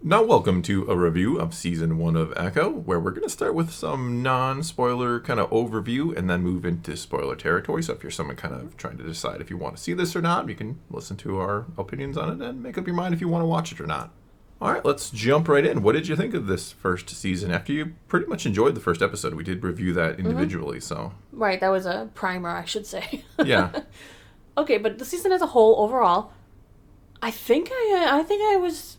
Now, welcome to a review of Season 1 of Echo, where we're going to start with some non-spoiler kind of overview and then move into spoiler territory. So if you're someone kind of trying to decide if you want to see this or not, you can listen to our opinions on it and make up your mind if you want to watch it or not. All right, let's jump right in. What did you think of this first season? After you pretty much enjoyed the first episode, we did review that individually, so... Right, that was a primer, I should say. Yeah. Okay, but the season as a whole, overall, I think I was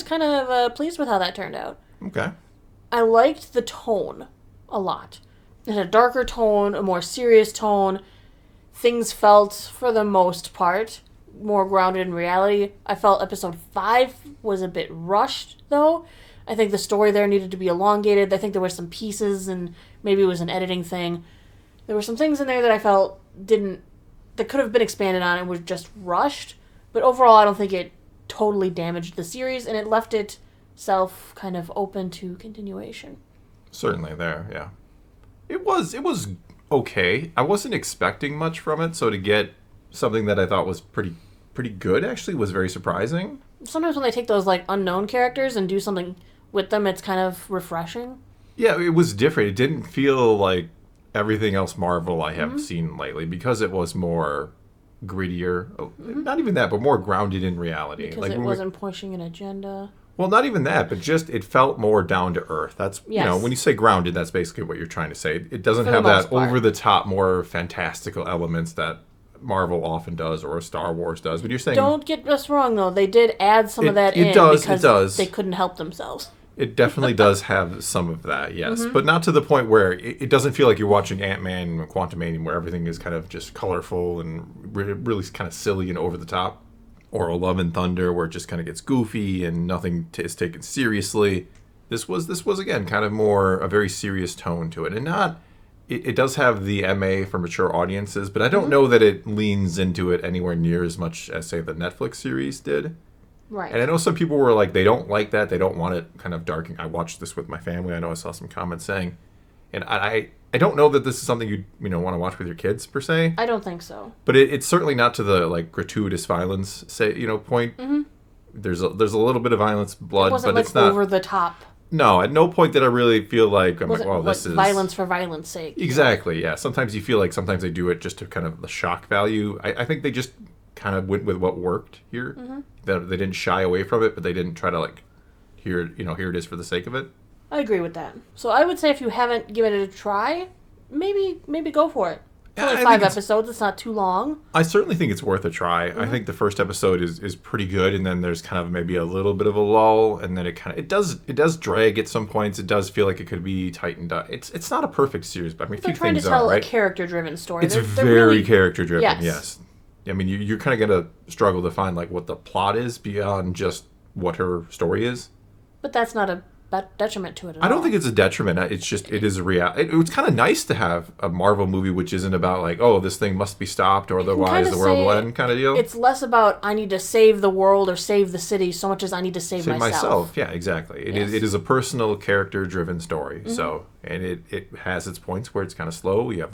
kind of pleased with how that turned out. Okay. I liked the tone a lot. It had a darker tone, a more serious tone. Things felt, for the most part, more grounded in reality. I felt episode 5 was a bit rushed, though. I think the story there needed to be elongated. I think there were some pieces, and maybe it was an editing thing. There were some things in there that I felt that could have been expanded on and was just rushed. But overall, I don't think it totally damaged the series, and it left itself kind of open to continuation. Certainly there, yeah. It was okay. I wasn't expecting much from it, so to get something that I thought was pretty good actually was very surprising. Sometimes when they take those like unknown characters and do something with them, it's kind of refreshing. Yeah, it was different. It didn't feel like everything else Marvel I have seen lately because it was more grittier. Not even that, but more grounded in reality. Because it wasn't pushing an agenda. Well, not even that, but just it felt more down to earth. That's, Yes. when you say grounded, that's basically what you're trying to say. It doesn't For the have that most part. over-the-top, more fantastical elements that Marvel often does or Star Wars does. But you're saying... Don't get us wrong, though. They did add some of that it in does, because it does. they couldn't help themselves. It definitely does have some of that, yes. But not to the point where it doesn't feel like you're watching Ant-Man and Quantumania where everything is kind of just colorful and really kind of silly and over the top. Or a Love and Thunder where it just kind of gets goofy and nothing is taken seriously. This was again, kind of more a very serious tone to it. And not... It does have the MA for mature audiences, but I don't know that it leans into it anywhere near as much as, say, the Netflix series did. Right. And I know some people were like, they don't like that. They don't want it kind of dark. I watched this with my family. I know I saw some comments saying. And I don't know that this is something you want to watch with your kids, per se. I don't think so. But it's certainly not to the, like, gratuitous violence, point. There's a little bit of violence, blood, It wasn't but like it's not... over the top. No, at no point did I really feel like, I'm like, Wasn't well, like this is... violence for violence sake. Exactly, yeah. Sometimes you feel like sometimes they do it just to kind of the shock value. I think they just kind of went with what worked here. They didn't shy away from it, but they didn't try to, like, here it is for the sake of it. I agree with that. So I would say if you haven't given it a try, maybe go for it. It's Yeah, only I 5 think episodes. It's not too long. I certainly think it's worth a try. I think the first episode is pretty good, and then there's kind of maybe a little bit of a lull, and then it does drag at some points. It does feel like it could be tightened up. It's not a perfect series, but I mean, a They're few trying to things tell are, right? a character-driven story. It's They're very really, character-driven, Yes. yes. I mean, you're kind of going to struggle to find like what the plot is beyond just what her story is. but that's not a detriment to it at all. I don't think it's a detriment. It's just, it is a reality. It's kind of nice to have a Marvel movie which isn't about like, oh, this thing must be stopped or otherwise the world will end kind of deal. It's less about I need to save the world or save the city so much as I need to save myself. Yeah, exactly. Yes. It is a personal character-driven story. So, and it has its points where it's kind of slow. You have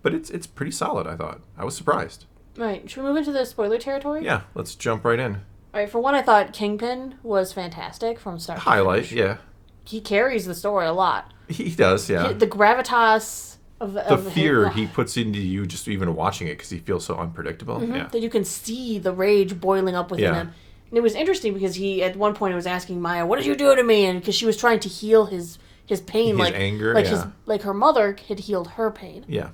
but it's pretty solid, I thought. I was surprised. Right. Should we move into the spoiler territory? Yeah, let's jump right in. All right. For one, I thought Kingpin was fantastic from start to Highlight, finish. yeah. He carries the story a lot. He does, yeah. The gravitas of The fear he puts into you just even watching it because he feels so unpredictable. Yeah. that you can see the rage boiling up within Yeah. him. And it was interesting because he, at one point, was asking Maya, "What did you do to me?" And because she was trying to heal his pain, His anger, like yeah. like her mother had healed her pain. Yeah.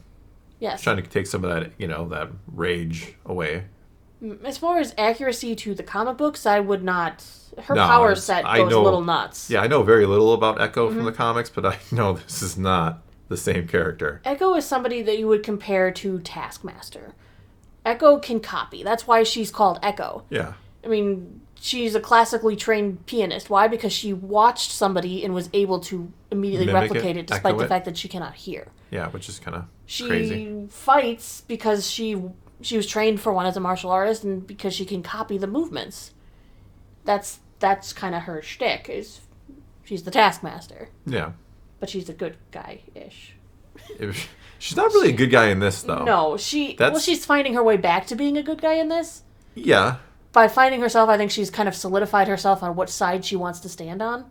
Yes. Trying to take some of that, that rage away. As far as accuracy to the comic books, I would not. Her No, power it's- set I goes know- a little nuts. Yeah, I know very little about Echo Mm-hmm. from the comics, but I know this is not the same character. Echo is somebody that you would compare to Taskmaster. Echo can copy. That's why she's called Echo. Yeah. I mean, she's a classically trained pianist. Why? Because she watched somebody and was able to immediately Mimic replicate it, it, despite echo the it. fact that she cannot hear. Yeah, which is kind of She crazy. fights because she was trained for one as a martial artist and because she can copy the movements. That's kind of her shtick. Is she's the Taskmaster, Yeah. but she's a good guy-ish. She's not really a good guy in this, though. No, she's finding her way back to being a good guy in this. Yeah. by finding herself, I think she's kind of solidified herself on what side she wants to stand on.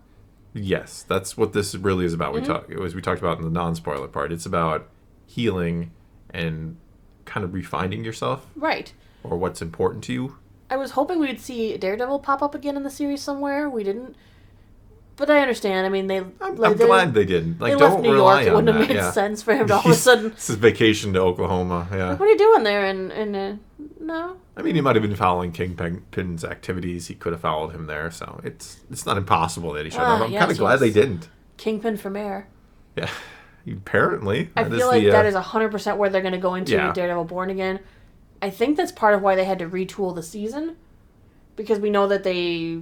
Yes, that's what this really is about. We talked about in the non-spoiler part. It's about healing and kind of refining yourself. Right. Or what's important to you. I was hoping we'd see Daredevil pop up again in the series somewhere. We didn't. But I understand. I mean, I'm glad they didn't. Like, they don't left New rely York. It on wouldn't have that. made sense for him to all of a sudden. This is vacation to Oklahoma. Yeah. Like, what are you doing there? And no. I mean, he might have been following Kingpin's activities. He could have followed him there, so it's not impossible that he showed up. I'm kind of glad they didn't. Kingpin for mayor. Yeah, apparently. I feel like that is 100% where they're going to go into Daredevil Born Again. I think that's part of why they had to retool the season, because we know that they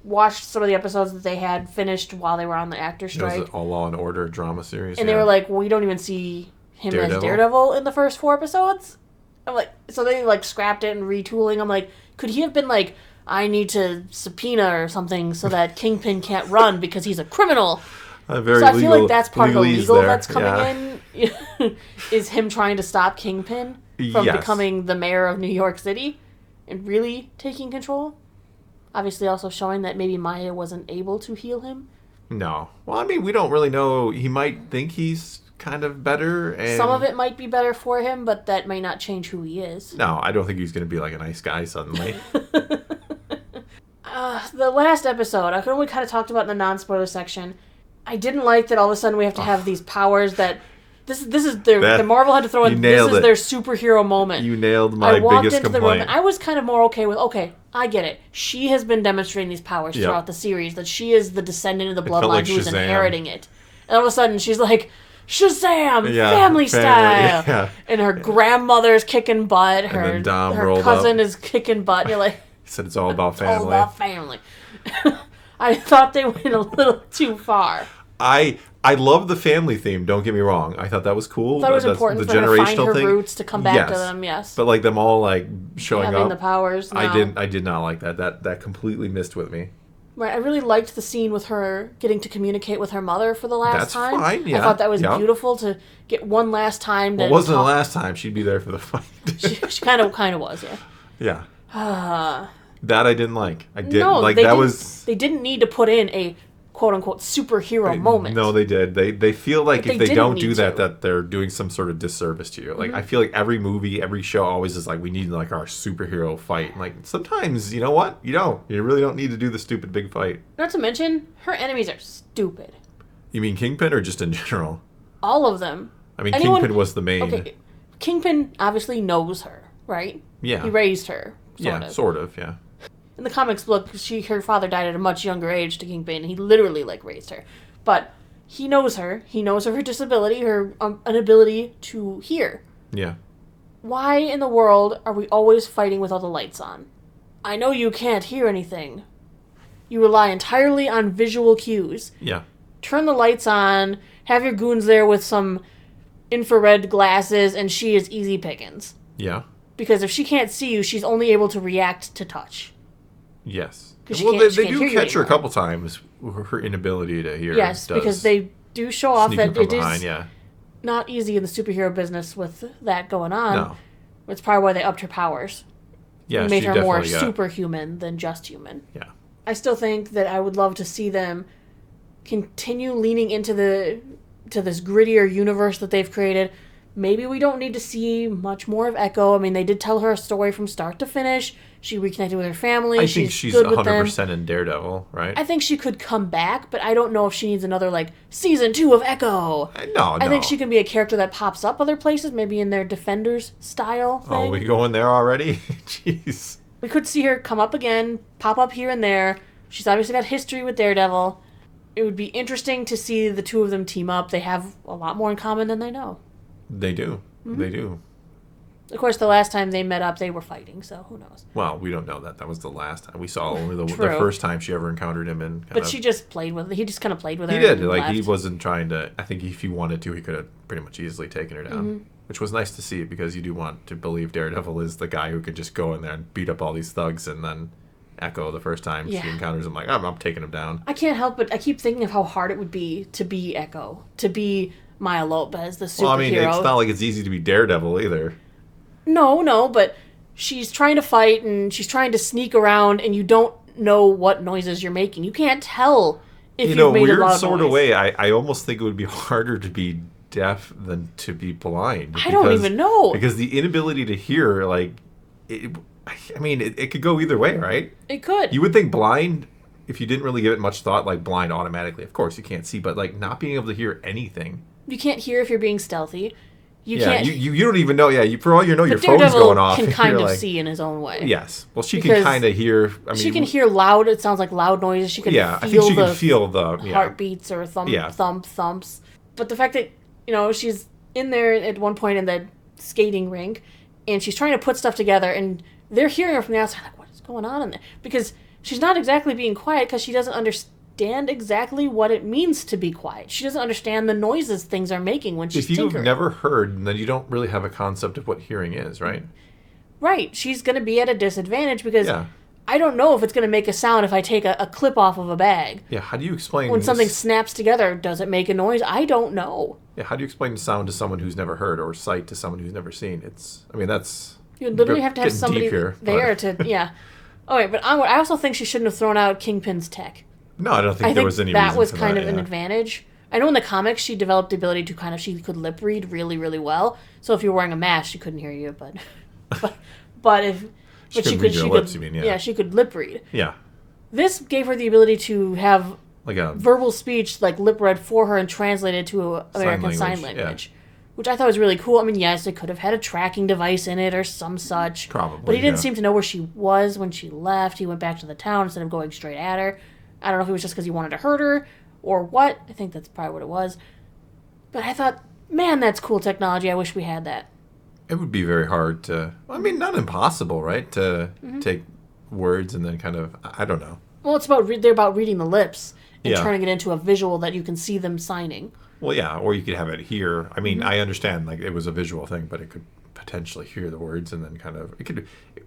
watched some of the episodes that they had finished while they were on the actor strike. It was a Law and Order drama series, and they were like, "Well, we don't even see him as Daredevil in the first 4 episodes." I'm like, so they scrapped it and retooling. I'm like, could he have been like, I need to subpoena or something so that Kingpin can't run because he's a criminal? So I feel like that's part of the legal that's coming in, is him trying to stop Kingpin from becoming the mayor of New York City and really taking control. Obviously also showing that maybe Maya wasn't able to heal him. No. Well, I mean, we don't really know. He might think he's kind of better. And some of it might be better for him, but that may not change who he is. No, I don't think he's going to be like a nice guy suddenly. The last episode, I know we kind of talked about in the non-spoiler section. I didn't like that all of a sudden we have to have these powers that... This is the Marvel had to throw in. This is their superhero moment. You nailed my biggest complaint. I walked into the room and I was kind of more okay with, I get it. She has been demonstrating these powers throughout the series, that she is the descendant of the bloodline who's inheriting it. And all of a sudden she's like, Shazam! Family style! Yeah. And her grandmother's kicking butt. Her cousin is kicking butt. And you're like... He said it's all about family. It's all about family. I thought they went a little too far. I love the family theme, don't get me wrong. I thought that was cool. I thought it was important for her to find her roots, to come back to them, But them all showing having up. the powers. No. I did not like that. That completely missed with me. Right, I really liked the scene with her getting to communicate with her mother for the last time. That's fine, yeah. I thought that was beautiful to get one last time. Well, it wasn't the last time. She'd be there for the fight. she kind of was, yeah. Yeah. That I didn't like. I didn't like that was... They didn't need to put in a quote-unquote superhero moment. No, they did. They feel like if they don't do that they're doing some sort of disservice to you. Like, I feel like every movie, every show always is like, we need our superhero fight. Like, sometimes, you know what? You don't. You really don't need to do the stupid big fight. Not to mention, her enemies are stupid. You mean Kingpin or just in general? All of them. I mean, Kingpin was the main. Okay, Kingpin obviously knows her, right? Yeah. He raised her, sort of, yeah. In the comics, look, her father died at a much younger age to Kingpin. He literally, raised her. But he knows her. He knows of her disability, her inability to hear. Yeah. Why in the world are we always fighting with all the lights on? I know you can't hear anything. You rely entirely on visual cues. Yeah. Turn the lights on, have your goons there with some infrared glasses, and she is easy pickings. Yeah. Because if she can't see you, she's only able to react to touch. Yes. Well, they do catch her a couple times, her inability to hear. Yes, because they do show off that it is not easy in the superhero business with that going on. No. It's probably why they upped her powers. Yeah, and made her more superhuman than just human. Yeah. I still think that I would love to see them continue leaning into this grittier universe that they've created. Maybe we don't need to see much more of Echo. I mean, they did tell her a story from start to finish. She reconnected with her family. I think she's 100% in Daredevil, right? I think she could come back, but I don't know if she needs another, season 2 of Echo. No. I think she can be a character that pops up other places, maybe in their Defenders style thing. Oh, we going there already? Jeez. We could see her come up again, pop up here and there. She's obviously got history with Daredevil. It would be interesting to see the two of them team up. They have a lot more in common than they know. They do. Mm-hmm. They do. Of course, the last time they met up, they were fighting, so who knows? Well, we don't know that. That was the last time. We saw only the first time she ever encountered him. But she just played with it. He just kind of played with her. He did. He wasn't trying to... I think if he wanted to, he could have pretty much easily taken her down. Which was nice to see, because you do want to believe Daredevil is the guy who could just go in there and beat up all these thugs, and then Echo, the first time she encounters him, I'm taking him down. I can't help but... I keep thinking of how hard it would be to be Echo. To be Maya Lopez, the superhero. Well, I mean, it's not like it's easy to be Daredevil either. No, but she's trying to fight and she's trying to sneak around, and you don't know what noises you're making. You can't tell if you've made a loud sort noise. of way, I almost think it would be harder to be deaf than to be blind. I don't even know. Because the inability to hear, like, it could go either way, right? It could. You would think blind, if you didn't really give it much thought, like blind automatically. Of course, you can't see, but like not being able to hear anything. You can't hear if you're being stealthy. You yeah, can't. you don't even know. Yeah, for all you know, your Daredevil phone's going off. can kind of like, see in his own way. Yes. Well, she can kind of hear. She can hear loud. It sounds like loud noises. She can I think she can feel the heartbeats or thumps. But the fact that she's in there at one point in the skating rink, and she's trying to put stuff together, and they're hearing her from the outside. Like, what is going on in there? Because she's not exactly being quiet because she doesn't understand exactly what it means to be quiet. She doesn't understand the noises things are making when she's tinkering. If you've never heard, then you don't really have a concept of what hearing is, right? Right. She's going to be at a disadvantage because I don't know if it's going to make a sound if I take a clip off of a bag. Yeah, how do you explain... When something snaps together, does it make a noise? I don't know. Yeah, how do you explain sound to someone who's never heard or sight to someone who's never seen? That's... You literally have to have somebody there to... Yeah. Oh, wait, but I also think she shouldn't have thrown out Kingpin's tech. No, I don't think there was any reason that was for kind that, of an advantage. I know in the comics she developed the ability to she could lip read really, really well. So if you're wearing a mask, she couldn't hear you, but she could read your lips, you mean, yeah, she could lip read. Yeah. This gave her the ability to have like a verbal speech, like lip read for her and translated to American Sign Language. Which I thought was really cool. I mean, yes, it could have had a tracking device in it or some such. Probably, but he didn't seem to know where she was when she left. He went back to the town instead of going straight at her. I don't know if it was just because he wanted to hurt her or what. I think that's probably what it was. But I thought, man, that's cool technology. I wish we had that. It would be very hard to... I mean, not impossible, right? To take words and then kind of... I don't know. Well, they're about reading the lips and turning it into a visual that you can see them signing. Well, yeah, or you could have it here. I mean, I understand, like, it was a visual thing, but it could potentially hear the words and then kind of...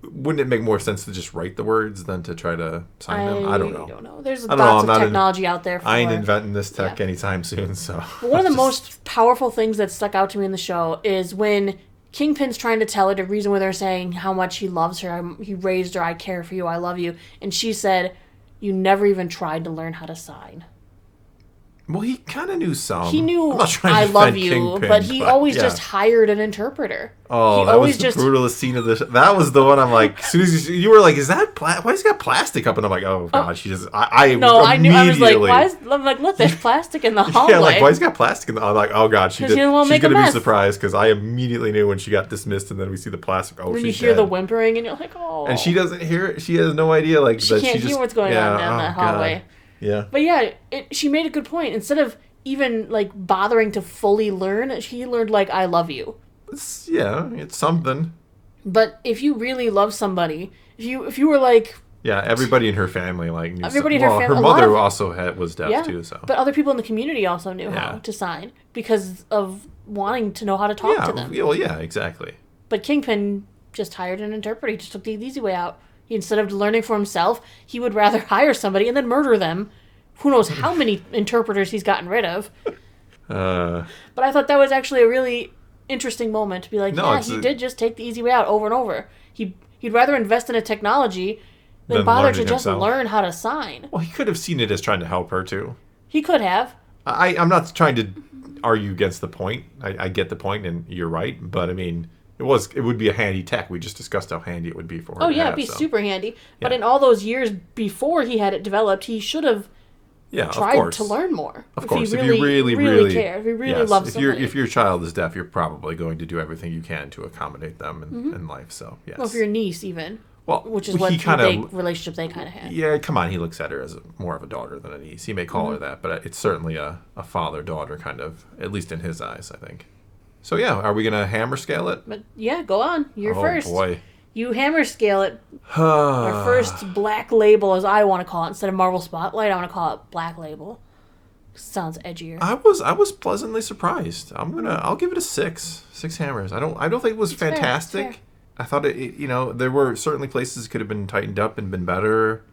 Wouldn't it make more sense to just write the words than to try to sign them? I don't know. I don't know. There's lots of technology out there for... I ain't inventing this tech anytime soon, so... But one of the most powerful things that stuck out to me in the show is when Kingpin's trying to tell her to reason with her, saying how much he loves her, he raised her, I care for you, I love you. And she said, you never even tried to learn how to sign. Well, he kind of knew some. He knew I love you, Kingpin, but he always just hired an interpreter. Oh, that was the brutalest scene of this. That was the one I'm like, as soon as you were like, is that why has he got plastic up? And I'm like, oh god, she just. I knew. I was like, I'm like, look, there's plastic in the hallway. Yeah, like, why has he got plastic in the? I'm like, oh god, she's gonna be surprised because I immediately knew when she got dismissed, and then we see the plastic. Oh, when you hear the whimpering, and you're like, oh. And she doesn't hear it. She has no idea. Like she can't hear what's going on down that hallway. Yeah. But yeah, she made a good point. Instead of even like bothering to fully learn, she learned like I love you. It's something. But if you really love somebody, if you were like everybody in her family like knew everybody in her family. Her mother also was deaf too, so. But other people in the community also knew how to sign because of wanting to know how to talk to them. Well, yeah, exactly. But Kingpin just hired an interpreter. He just took the easy way out. Instead of learning for himself, he would rather hire somebody and then murder them. Who knows how many interpreters he's gotten rid of. But I thought that was actually a really interesting moment to be like, he did just take the easy way out over and over. He'd rather invest in a technology than bother to just learn how to sign. Well, he could have seen it as trying to help her, too. He could have. I'm not trying to argue against the point. I get the point, and you're right. But, I mean, it would be a handy tech. We just discussed how handy it would be for her. Oh, yeah, it'd be super handy. But in all those years before he had it developed, he should have... tried to learn more. Of course, if you really care, if you really love somebody. If your child is deaf, you're probably going to do everything you can to accommodate them in life. So yes. Well, if your niece even, which is relationship they kind of have. Yeah, come on, he looks at her as more of a daughter than a niece. He may call her that, but it's certainly a father-daughter kind of, at least in his eyes, I think. So yeah, are we gonna hammer scale it? But yeah, go on. You're first. Oh boy. You hammer scale it. Our first black label, as I want to call it, instead of Marvel Spotlight, I want to call it Black Label. Sounds edgier. I was pleasantly surprised. I'll give it a 6. 6 hammers. I don't think it was fantastic. Fair. I thought it there were certainly places it could have been tightened up and been better.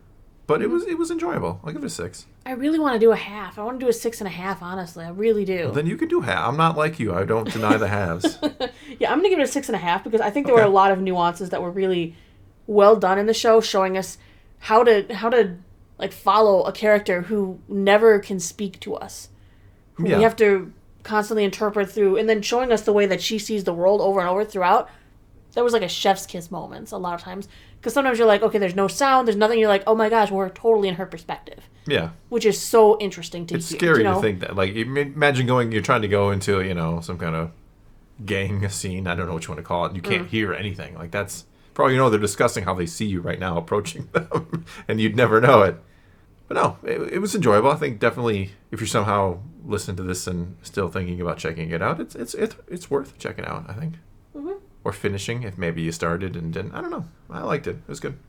But it was enjoyable. I'll give it a 6. I really want to do a half. I want to do a 6.5, honestly. I really do. Well, then you can do half. I'm not like you. I don't deny the halves. Yeah, I'm going to give it a 6.5 because I think there were a lot of nuances that were really well done in the show, showing us how to like follow a character who never can speak to us. Who we have to constantly interpret through, and then showing us the way that she sees the world over and over throughout. That was like a chef's kiss moments a lot of times. Because sometimes you're like, okay, there's no sound, there's nothing. You're like, oh my gosh, we're totally in her perspective. Yeah. Which is so interesting to hear. It's scary to think that. Like, imagine you're trying to go into, some kind of gang scene. I don't know what you want to call it. And you can't hear anything. Like, that's, for all you know, they're discussing how they see you right now approaching them. And you'd never know it. But no, it was enjoyable. I think definitely if you're somehow listening to this and still thinking about checking it out, it's worth checking out, I think. Mm-hmm. Or finishing if maybe you started and didn't. I don't know. I liked it. It was good.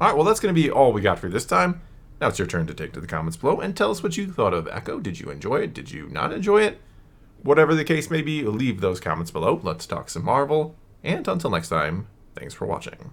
All right, well, that's going to be all we got for this time. Now it's your turn to take to the comments below and tell us what you thought of Echo. Did you enjoy it? Did you not enjoy it? Whatever the case may be, leave those comments below. Let's talk some Marvel. And until next time, thanks for watching.